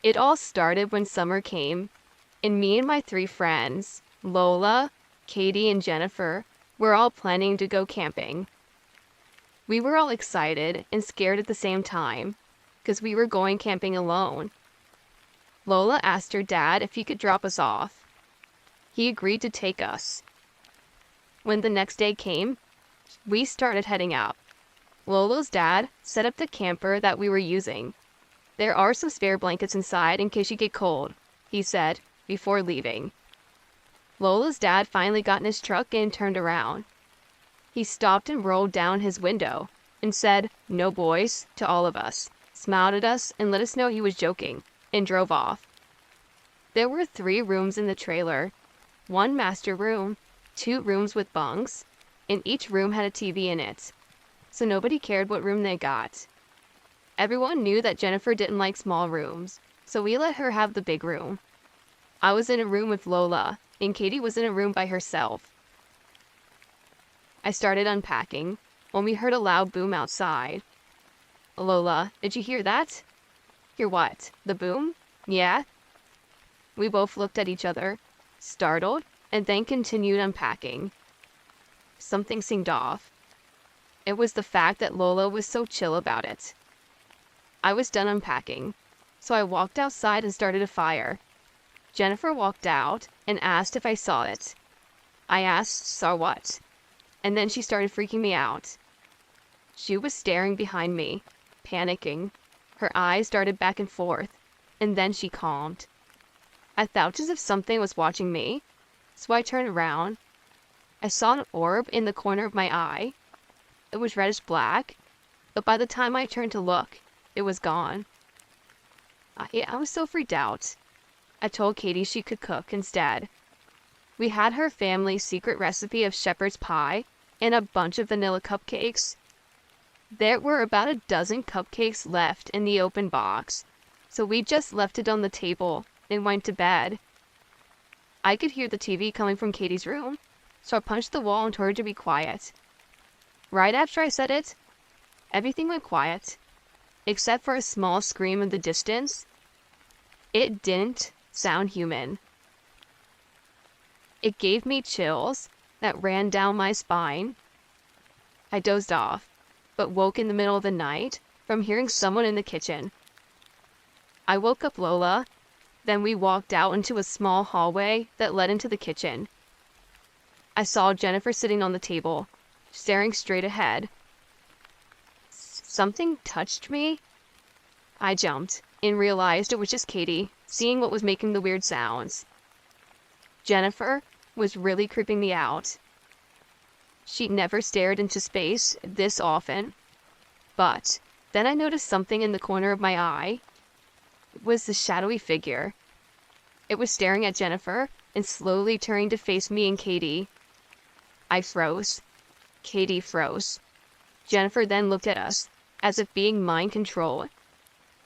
It all started when summer came, and me and my three friends, Lola, Katie, and Jennifer, were all planning to go camping. We were all excited and scared at the same time, because we were going camping alone. Lola asked her dad if he could drop us off. He agreed to take us. When the next day came, we started heading out. Lola's dad set up the camper that we were using. There are some spare blankets inside in case you get cold, he said, before leaving. Lola's dad finally got in his truck and turned around. He stopped and rolled down his window and said, "No boys," to all of us, smiled at us and let us know he was joking, and drove off. There were 3 rooms in the trailer, 1 master room, 2 rooms with bunks, and each room had a TV in it, so nobody cared what room they got. Everyone knew that Jennifer didn't like small rooms, so we let her have the big room. I was in a room with Lola, and Katie was in a room by herself. I started unpacking when we heard a loud boom outside. "Lola, did you hear that?" "Hear what? The boom?" "Yeah." We both looked at each other, startled, and then continued unpacking. Something seemed off. It was the fact that Lola was so chill about it. I was done unpacking, so I walked outside and started a fire. Jennifer walked out and asked if I saw it. I asked, "Saw what?" And then she started freaking me out. She was staring behind me, panicking. Her eyes darted back and forth, and then she calmed. I felt as if something was watching me, so I turned around. I saw an orb in the corner of my eye. It was reddish black, but by the time I turned to look, it was gone. I was so freaked out. I told Katie she could cook instead. We had her family's secret recipe of shepherd's pie and a bunch of vanilla cupcakes. There were about a dozen cupcakes left in the open box, so we just left it on the table and went to bed. I could hear the TV coming from Katie's room, so I punched the wall and told her to be quiet. Right after I said it, everything went quiet, except for a small scream in the distance. It didn't sound human. It gave me chills that ran down my spine. I dozed off, but woke in the middle of the night from hearing someone in the kitchen. I woke up Lola, then we walked out into a small hallway that led into the kitchen. I saw Jennifer sitting on the table, staring straight ahead. Something touched me. I jumped and realized it was just Katie, seeing what was making the weird sounds. Jennifer was really creeping me out. She never stared into space this often. But then I noticed something in the corner of my eye. It was the shadowy figure. It was staring at Jennifer and slowly turning to face me and Katie. I froze. Katie froze. Jennifer then looked at us, as if being mind controlled.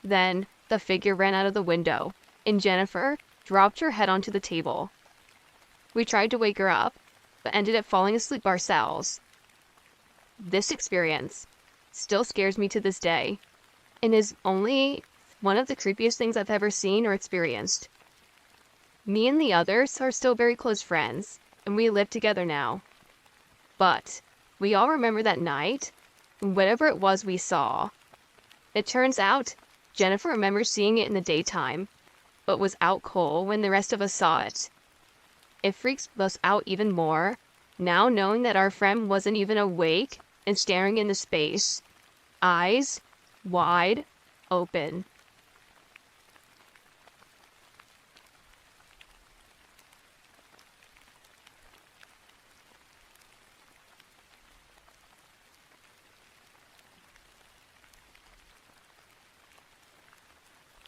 Then the figure ran out of the window, and Jennifer dropped her head onto the table. We tried to wake her up, but ended up falling asleep ourselves. This experience still scares me to this day, and is only one of the creepiest things I've ever seen or experienced. Me and the others are still very close friends, and we live together now. But we all remember that night, and whatever it was we saw. It turns out Jennifer remembers seeing it in the daytime, but was out cold when the rest of us saw it. It freaks us out even more, now knowing that our friend wasn't even awake and staring into space, eyes wide open.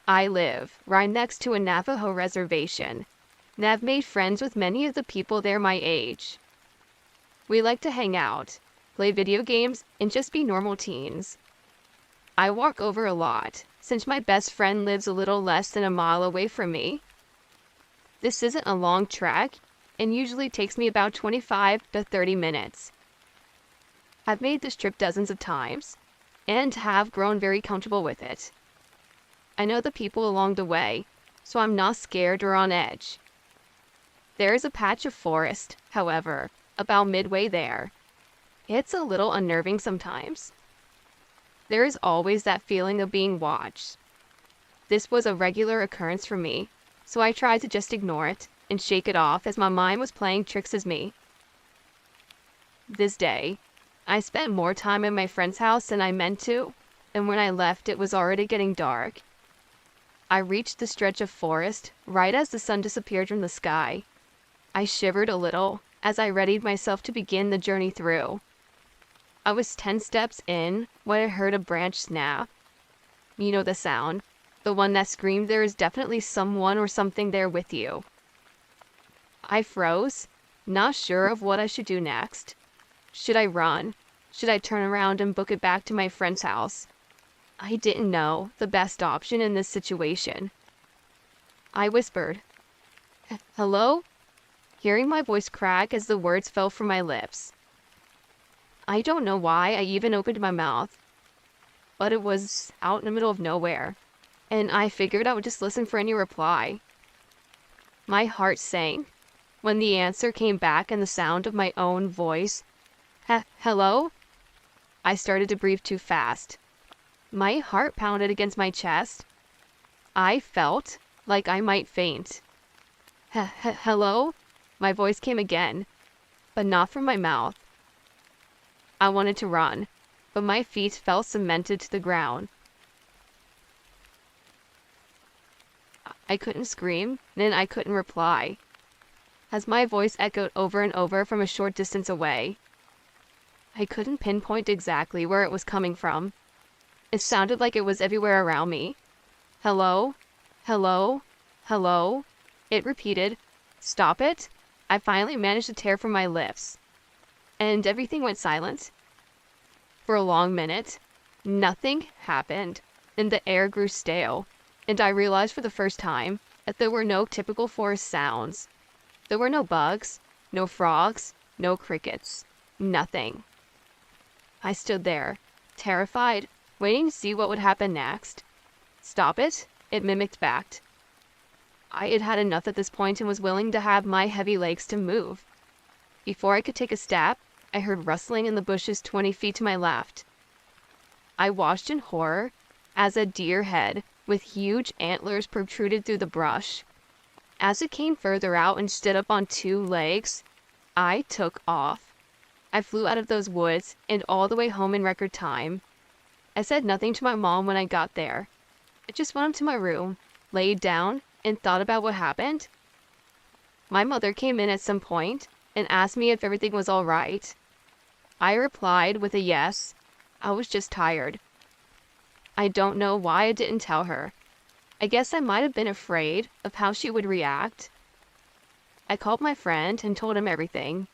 I live right next to a Navajo reservation, and I've made friends with many of the people there my age. We like to hang out, play video games, and just be normal teens. I walk over a lot, since my best friend lives a little less than a mile away from me. This isn't a long trek, and usually takes me about 25 to 30 minutes. I've made this trip dozens of times, and have grown very comfortable with it. I know the people along the way, so I'm not scared or on edge. There is a patch of forest, however, about midway there. It's a little unnerving sometimes. There is always that feeling of being watched. This was a regular occurrence for me, so I tried to just ignore it and shake it off as my mind was playing tricks as me. This day, I spent more time in my friend's house than I meant to, and when I left it was already getting dark. I reached the stretch of forest right as the sun disappeared from the sky. I shivered a little as I readied myself to begin the journey through. I was 10 steps in when I heard a branch snap. You know the sound, the one that screamed there is definitely someone or something there with you. I froze, not sure of what I should do next. Should I run? Should I turn around and book it back to my friend's house? I didn't know the best option in this situation. I whispered, "Hello?" hearing my voice crack as the words fell from my lips. I don't know why I even opened my mouth, but it was out in the middle of nowhere, and I figured I would just listen for any reply. My heart sank when the answer came back in the sound of my own voice. Hello? I started to breathe too fast. My heart pounded against my chest. I felt like I might faint. Hello? My voice came again, but not from my mouth. I wanted to run, but my feet felt cemented to the ground. I couldn't scream, and I couldn't reply, as my voice echoed over and over from a short distance away. I couldn't pinpoint exactly where it was coming from. It sounded like it was everywhere around me. Hello? Hello? Hello? It repeated. Stop it? I finally managed to tear from my lips, and everything went silent. For a long minute, nothing happened, and the air grew stale, and I realized for the first time that there were no typical forest sounds. There were no bugs, no frogs, no crickets, nothing. I stood there, terrified, waiting to see what would happen next. Stop it, it mimicked back. I had had enough at this point and was willing to have my heavy legs to move. Before I could take a step, I heard rustling in the bushes 20 feet to my left. I watched in horror as a deer head with huge antlers protruded through the brush. As it came further out and stood up on 2 legs, I took off. I flew out of those woods and all the way home in record time. I said nothing to my mom when I got there. I just went up to my room, laid down, and thought about what happened. My mother came in at some point and asked me if everything was all right. I replied with a yes. I was just tired. I don't know why I didn't tell her. I guess I might have been afraid of how she would react. I called my friend and told him everything.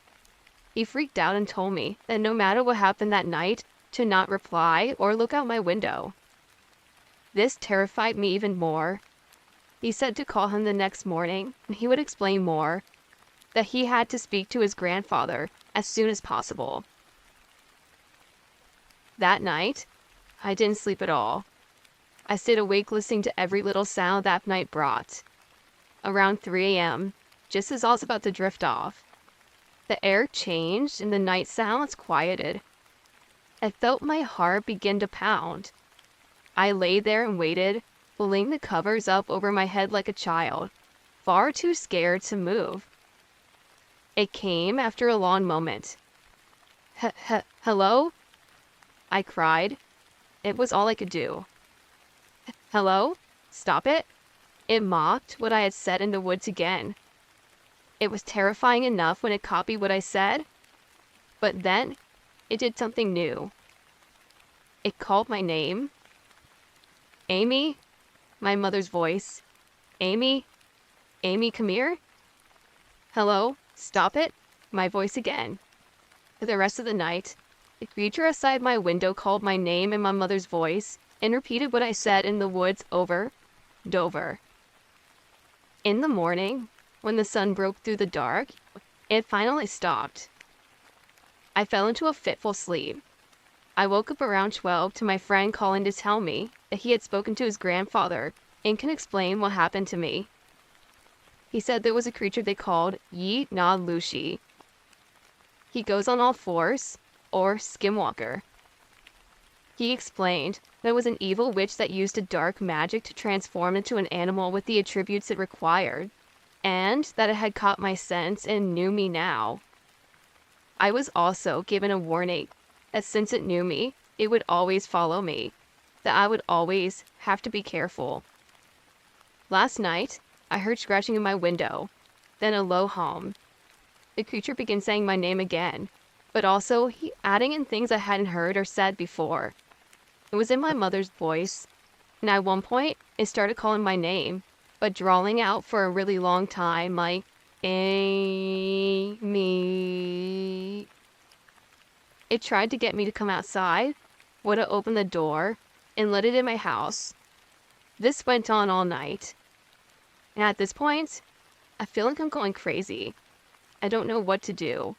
He freaked out and told me that no matter what happened that night, to not reply or look out my window. This terrified me even more. He said to call him the next morning and he would explain more, that he had to speak to his grandfather as soon as possible. That night, I didn't sleep at all. I stayed awake listening to every little sound that night brought. Around 3 a.m., just as I was about to drift off, the air changed and the night sounds quieted. I felt my heart begin to pound. I lay there and waited, pulling the covers up over my head like a child, far too scared to move. It came after a long moment. Hello? I cried. It was all I could do. Hello? Stop it? It mocked what I had said in the woods again. It was terrifying enough when it copied what I said, but then it did something new. It called my name. Amy? My mother's voice. Amy? Amy, come here? Hello? Stop it? My voice again. For the rest of the night, the creature outside my window called my name in my mother's voice and repeated what I said in the woods over and over. In the morning, when the sun broke through the dark, it finally stopped. I fell into a fitful sleep. I woke up around 12 to my friend calling to tell me that he had spoken to his grandfather and can explain what happened to me. He said there was a creature they called Yi Na Lushi. He goes on all fours, or skinwalker. He explained that it was an evil witch that used a dark magic to transform into an animal with the attributes it required, and that it had caught my scent and knew me now. I was also given a warning that since it knew me, it would always follow me, that I would always have to be careful. Last night, I heard scratching in my window, then a low hum. The creature began saying my name again, but also adding in things I hadn't heard or said before. It was in my mother's voice, and at one point, it started calling my name, but drawling out for a really long time, like, Amy. It tried to get me to come outside, would have opened the door, and let it in my house. This went on all night. And at this point, I feel like I'm going crazy. I don't know what to do.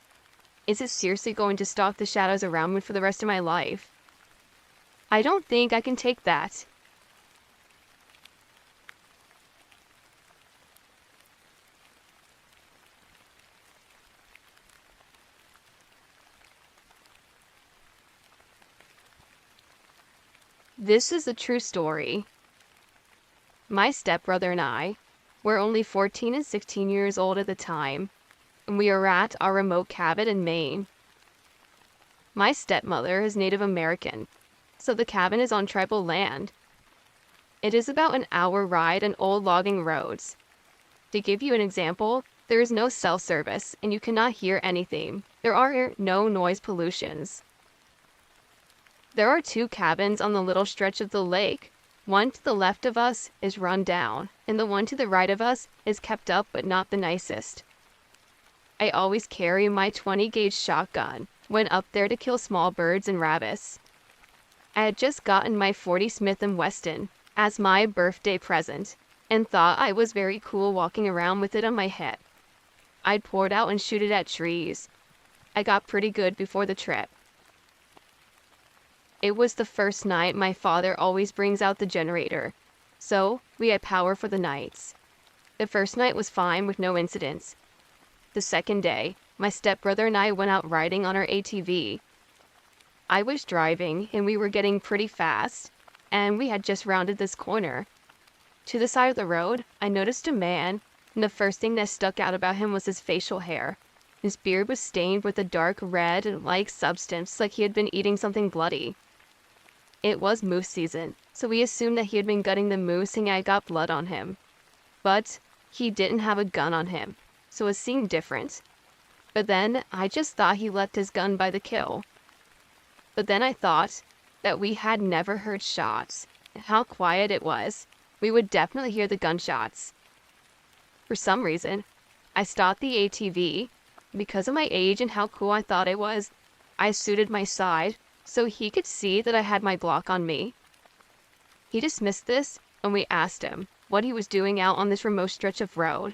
Is it seriously going to stalk the shadows around me for the rest of my life? I don't think I can take that. This is a true story. My stepbrother and I were only 14 and 16 years old at the time, and we were at our remote cabin in Maine. My stepmother is Native American, so the cabin is on tribal land. It is about an hour ride on old logging roads. To give you an example, there is no cell service and you cannot hear anything. There are no noise pollutions. There are 2 cabins on the little stretch of the lake. One to the left of us is run down, and the one to the right of us is kept up but not the nicest. I always carry my 20-gauge shotgun when up there to kill small birds and rabbits. I had just gotten my .40 Smith & Wesson as my birthday present and thought I was very cool walking around with it on my hip. I'd pour it out and shoot it at trees. I got pretty good before the trip. It was the first night my father always brings out the generator, so we had power for the nights. The first night was fine with no incidents. The second day, my stepbrother and I went out riding on our ATV. I was driving and we were getting pretty fast, and we had just rounded this corner. To the side of the road, I noticed a man, and the first thing that stuck out about him was his facial hair. His beard was stained with a dark red-like substance, like he had been eating something bloody. It was moose season, so we assumed that he had been gutting the moose and I got blood on him. But he didn't have a gun on him, so it seemed different. But then I just thought he left his gun by the kill. But then I thought that we had never heard shots, and how quiet it was. We would definitely hear the gunshots. For some reason, I stopped the ATV. Because of my age and how cool I thought it was, I suited my side so he could see that I had my Glock on me. He dismissed this, and we asked him what he was doing out on this remote stretch of road.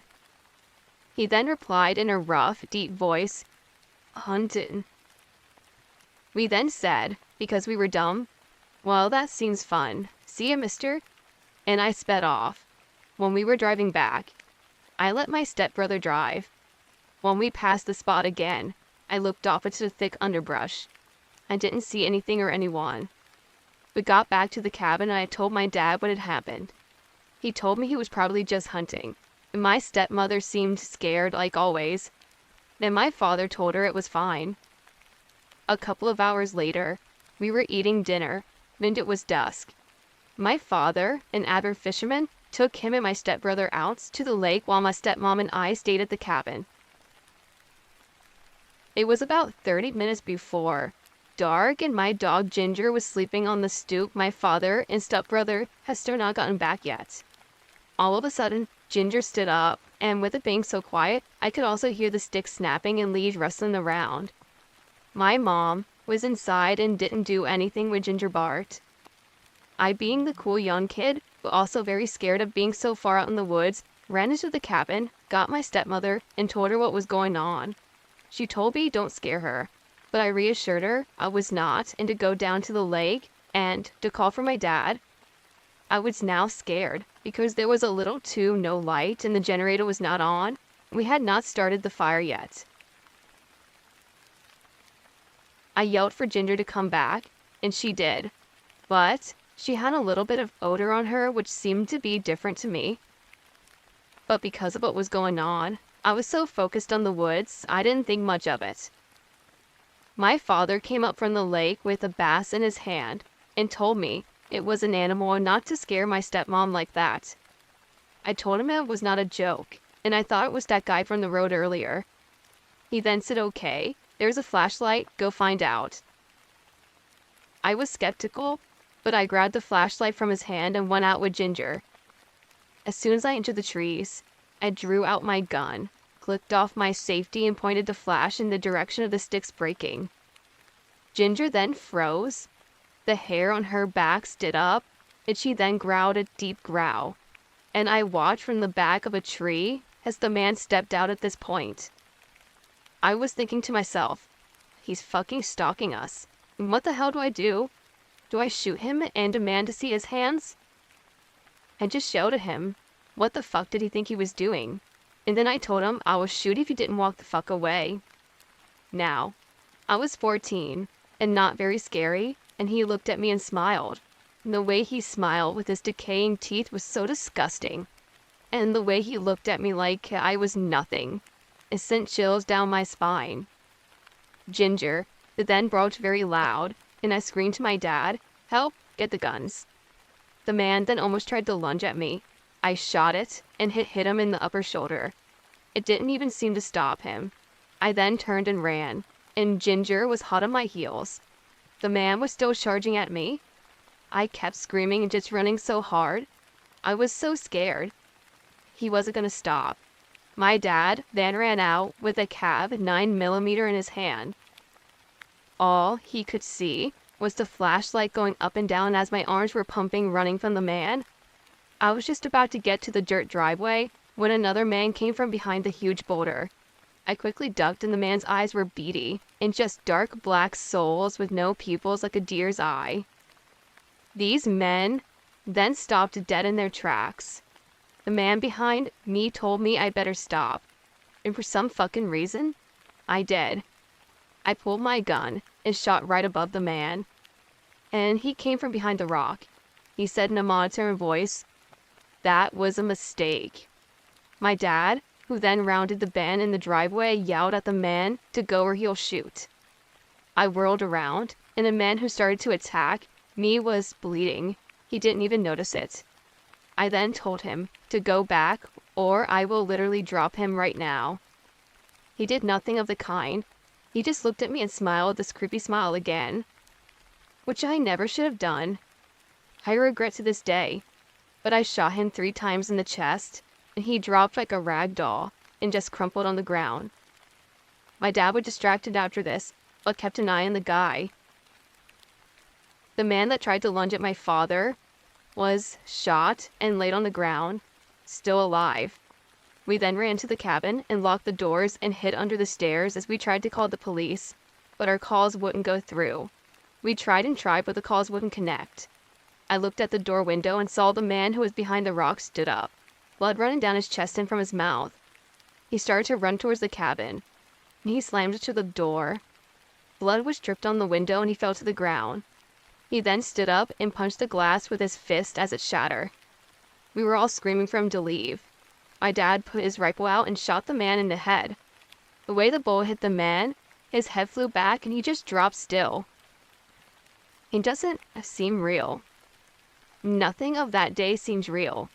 He then replied in a rough, deep voice, "Huntin'." We then said, because we were dumb, "Well, that seems fun. See ya, mister?" And I sped off. When we were driving back, I let my stepbrother drive. When we passed the spot again, I looked off into the thick underbrush. I didn't see anything or anyone. We got back to the cabin and I told my dad what had happened. He told me he was probably just hunting, and my stepmother seemed scared like always. Then my father told her it was fine. A couple of hours later, we were eating dinner, and it was dusk. My father, an avid fisherman, took him and my stepbrother out to the lake while my stepmom and I stayed at the cabin. It was about 30 minutes before dark, and my dog Ginger was sleeping on the stoop. My father and stepbrother had still not gotten back yet. All of a sudden, Ginger stood up, and with it being so quiet, I could also hear the sticks snapping and leaves rustling around. My mom was inside and didn't do anything when Ginger barked. I, being the cool young kid, but also very scared of being so far out in the woods, ran into the cabin, got my stepmother, and told her what was going on. She told me don't scare her. but I reassured her I was not and to go down to the lake and to call for my dad. I was now scared because there was a little too no light and the generator was not on. We had not started the fire yet. I yelled for Ginger to come back, and she did, but she had a little bit of odor on her which seemed to be different to me. But because of what was going on, I was so focused on the woods, I didn't think much of it. My father came up from the lake with a bass in his hand and told me it was an animal and not to scare my stepmom like that. I told him it was not a joke, and I thought it was that guy from the road earlier. He then said, "Okay, there's a flashlight, go find out." I was skeptical, but I grabbed the flashlight from his hand and went out with Ginger. As soon as I entered the trees, I drew out my gun, clicked off my safety and pointed the flash in the direction of the sticks breaking. Ginger then froze. The hair on her back stood up, and she then growled a deep growl. And I watched from the back of a tree as the man stepped out at this point. I was thinking to myself, he's fucking stalking us. What the hell do I do? Do I shoot him and demand to see his hands? I just shouted at him. What the fuck did he think he was doing? And then I told him I would shoot if he didn't walk the fuck away. Now, I was 14 and not very scary, and he looked at me and smiled. And the way he smiled with his decaying teeth was so disgusting. And the way he looked at me like I was nothing, it sent chills down my spine. Ginger then barked very loud, and I screamed to my dad, "Help, get the guns." The man then almost tried to lunge at me. I shot it and hit him in the upper shoulder. It didn't even seem to stop him. I then turned and ran, and Ginger was hot on my heels. The man was still charging at me. I kept screaming and just running so hard. I was so scared. He wasn't going to stop. My dad then ran out with a Cav 9mm in his hand. All he could see was the flashlight going up and down as my arms were pumping running from the man. I was just about to get to the dirt driveway when another man came from behind the huge boulder. I quickly ducked and the man's eyes were beady and just dark black soles with no pupils like a deer's eye. These men then stopped dead in their tracks. The man behind me told me I better stop, and for some fucking reason, I did. I pulled my gun and shot right above the man, and he came from behind the rock. He said in a monotone voice, "That was a mistake." My dad, who then rounded the bend in the driveway, yelled at the man to go or he'll shoot. I whirled around, and the man who started to attack me was bleeding. He didn't even notice it. I then told him to go back or I will literally drop him right now. He did nothing of the kind. He just looked at me and smiled this creepy smile again, which I never should have done. I regret to this day, but I shot him 3 times in the chest, and he dropped like a rag doll and just crumpled on the ground. My dad was distracted after this, but kept an eye on the guy. The man that tried to lunge at my father was shot and laid on the ground, still alive. We then ran to the cabin and locked the doors and hid under the stairs as we tried to call the police, but our calls wouldn't go through. We tried and tried, but the calls wouldn't connect. I looked at the door window and saw the man who was behind the rock stood up, blood running down his chest and from his mouth. He started to run towards the cabin, and he slammed into the door. Blood was dripped on the window and he fell to the ground. He then stood up and punched the glass with his fist as it shattered. We were all screaming for him to leave. My dad put his rifle out and shot the man in the head. The way the bullet hit the man, his head flew back and he just dropped still. It doesn't seem real. Nothing of that day seems real.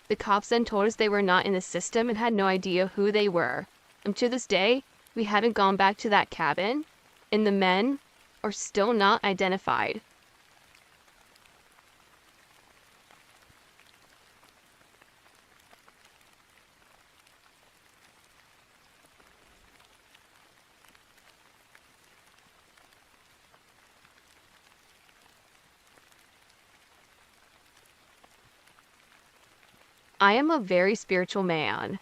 The cops then told us they were not in the system and had no idea who they were. And to this day, we haven't gone back to that cabin, and the men are still not identified. I am a very spiritual man.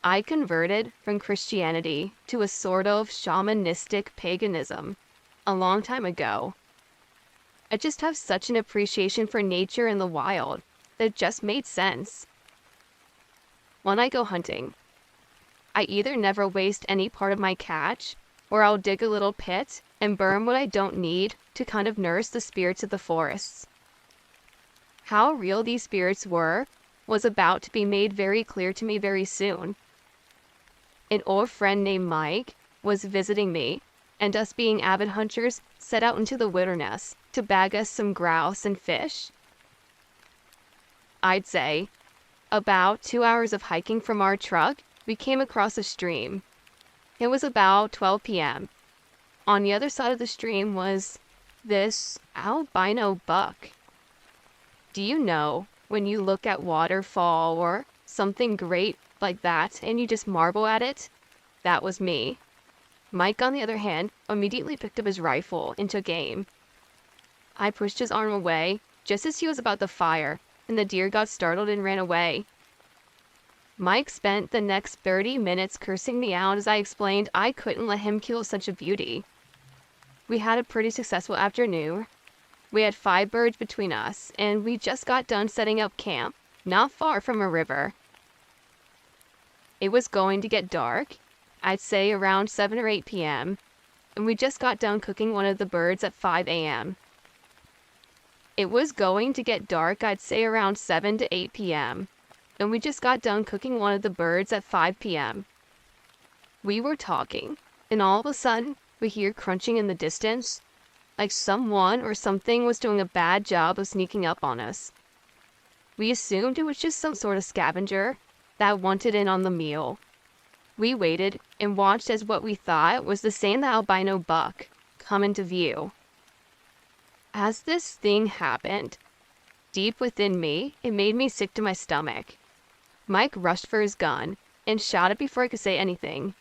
I converted from Christianity to a sort of shamanistic paganism a long time ago. I just have such an appreciation for nature and the wild that it just made sense. When I go hunting, I either never waste any part of my catch, or I'll dig a little pit and burn what I don't need to kind of nurse the spirits of the forests. How real these spirits were was about to be made very clear to me very soon. An old friend named Mike was visiting me, and us being avid hunters set out into the wilderness to bag us some grouse and fish. I'd say, about 2 hours of hiking from our truck, we came across a stream. It was about 12 p.m. On the other side of the stream was this albino buck. Do you know when you look at waterfall or something great like that and you just marvel at it? That was me. Mike, on the other hand, immediately picked up his rifle and took aim. I pushed his arm away just as he was about to fire, and the deer got startled and ran away. Mike spent the next 30 minutes cursing me out as I explained I couldn't let him kill such a beauty. We had a pretty successful afternoon. We had 5 birds between us, and we just got done setting up camp, not far from a river. It was going to get dark, I'd say around 7 or 8 p.m., and we just got done cooking one of the birds at 5 a.m. It was going to get dark, I'd say around 7 to 8 p.m., and we just got done cooking one of the birds at 5 p.m. We were talking, and all of a sudden, we hear crunching in the distance, like someone or something was doing a bad job of sneaking up on us. We assumed it was just some sort of scavenger that wanted in on the meal. We waited and watched as what we thought was the same albino buck come into view. As this thing happened, deep within me, it made me sick to my stomach. Mike rushed for his gun and shot it before I could say anything.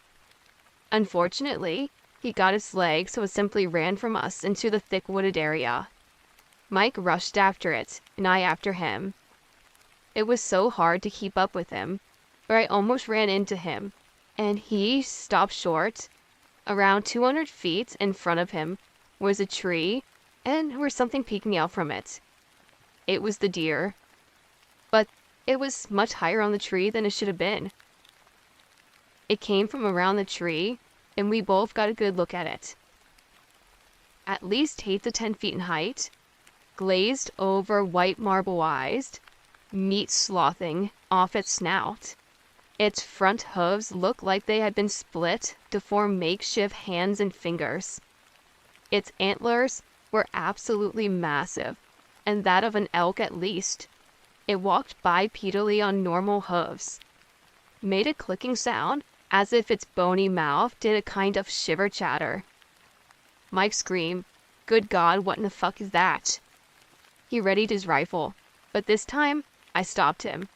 Unfortunately, he got his leg, so it simply ran from us into the thick wooded area. Mike rushed after it, and I after him. It was so hard to keep up with him, where I almost ran into him, and he stopped short. Around 200 feet in front of him was a tree, and there was something peeking out from it. It was the deer, but it was much higher on the tree than it should have been. It came from around the tree, and we both got a good look at it. At least 8 to 10 feet in height, glazed over white marble eyes, meat slothing off its snout. Its front hooves looked like they had been split to form makeshift hands and fingers. Its antlers were absolutely massive, and that of an elk at least. It walked bipedally on normal hooves, made a clicking sound as if its bony mouth did a kind of shiver chatter. Mike screamed, "Good God, what in the fuck is that?" He readied his rifle, but this time I stopped him.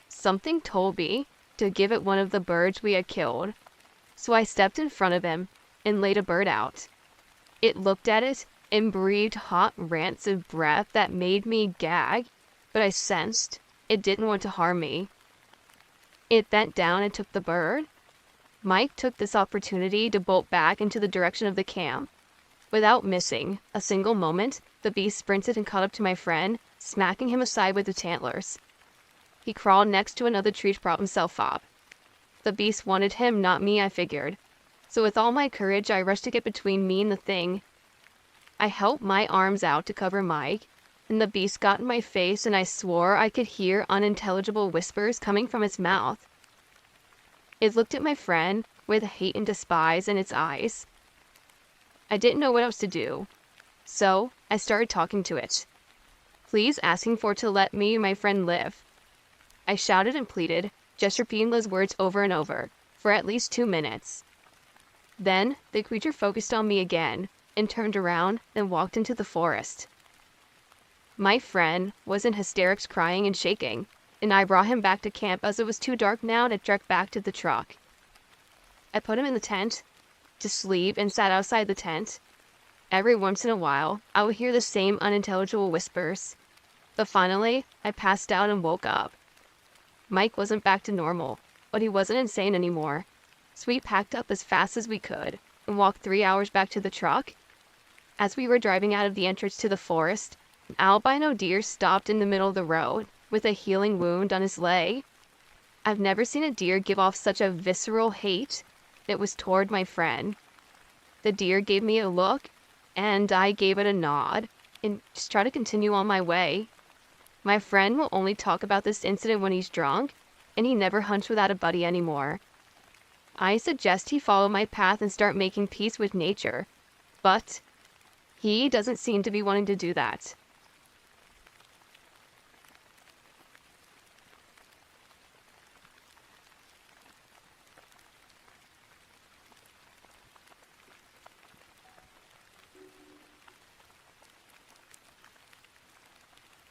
Something told me to give it one of the birds we had killed, so I stepped in front of him and laid a bird out. It looked at it and breathed hot, rancid breath that made me gag, but I sensed it didn't want to harm me. It bent down and took the bird. Mike took this opportunity to bolt back into the direction of the camp. Without missing a single moment, the beast sprinted and caught up to my friend, smacking him aside with its antlers. He crawled next to another tree to prop himself up. The beast wanted him, not me, I figured. So with all my courage, I rushed to get between me and the thing. I held my arms out to cover Mike, and the beast got in my face, and I swore I could hear unintelligible whispers coming from its mouth. It looked at my friend with hate and despise in its eyes. I didn't know what else to do, so I started talking to it, please asking for it to let me and my friend live. I shouted and pleaded, just repeating those words over and over, for at least 2 minutes. Then the creature focused on me again, and turned around and walked into the forest. My friend was in hysterics, crying and shaking, and I brought him back to camp as it was too dark now to trek back to the truck. I put him in the tent to sleep and sat outside the tent. Every once in a while, I would hear the same unintelligible whispers, but finally I passed out and woke up. Mike wasn't back to normal, but he wasn't insane anymore. So we packed up as fast as we could and walked 3 hours back to the truck. As we were driving out of the entrance to the forest, an albino deer stopped in the middle of the road with a healing wound on his leg. I've never seen a deer give off such a visceral hate. It was toward my friend. The deer gave me a look, and I gave it a nod, and just tried to continue on my way. My friend will only talk about this incident when he's drunk, and he never hunts without a buddy anymore. I suggest he follow my path and start making peace with nature, but he doesn't seem to be wanting to do that.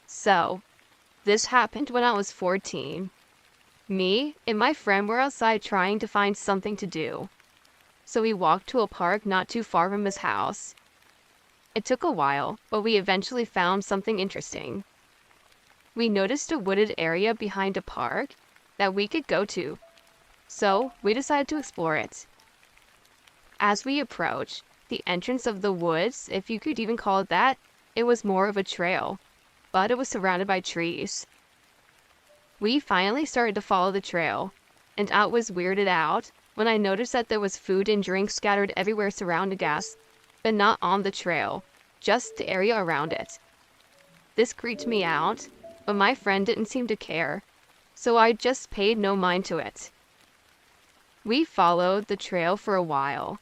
So, this happened when I was 14. Me and my friend were outside trying to find something to do. So we walked to a park not too far from his house. It took a while, but we eventually found something interesting. We noticed a wooded area behind a park that we could go to, so we decided to explore it. As we approached the entrance of the woods, if you could even call it that, it was more of a trail, but it was surrounded by trees. We finally started to follow the trail, and I was weirded out when I noticed that there was food and drink scattered everywhere surrounding us, but not on the trail, just the area around it. This creeped me out, but my friend didn't seem to care, so I just paid no mind to it. We followed the trail for a while.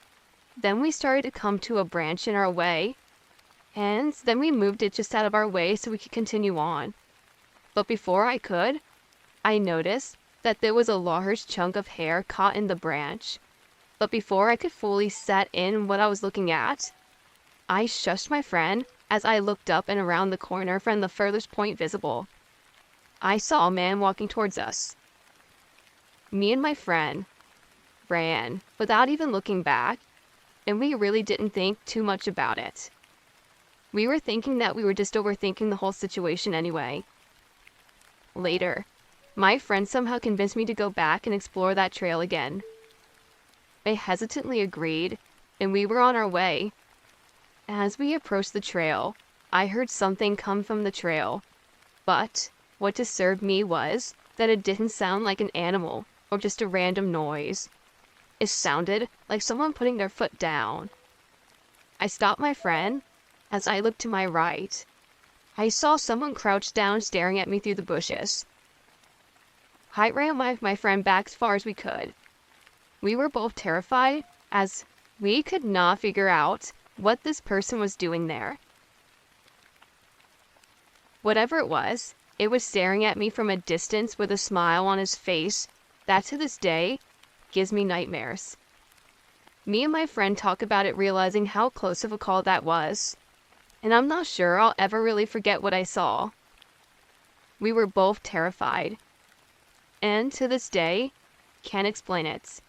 Then we started to come to a branch in our way, and then we moved it just out of our way so we could continue on. But before I could, I noticed that there was a large chunk of hair caught in the branch. But before I could fully set in what I was looking at, I shushed my friend as I looked up and around the corner from the furthest point visible. I saw a man walking towards us. Me and my friend ran without even looking back, and we really didn't think too much about it. We were thinking that we were just overthinking the whole situation anyway. Later, my friend somehow convinced me to go back and explore that trail again. I hesitantly agreed, and we were on our way. As we approached the trail, I heard something come from the trail, but what disturbed me was that it didn't sound like an animal or just a random noise. It sounded like someone putting their foot down. I stopped my friend. As I looked to my right, I saw someone crouched down staring at me through the bushes. I ran my friend back as far as we could. We were both terrified as we could not figure out what this person was doing there. Whatever it was staring at me from a distance with a smile on his face that to this day gives me nightmares. Me and my friend talk about it, realizing how close of a call that was, and I'm not sure I'll ever really forget what I saw. We were both terrified, and to this day, can't explain it.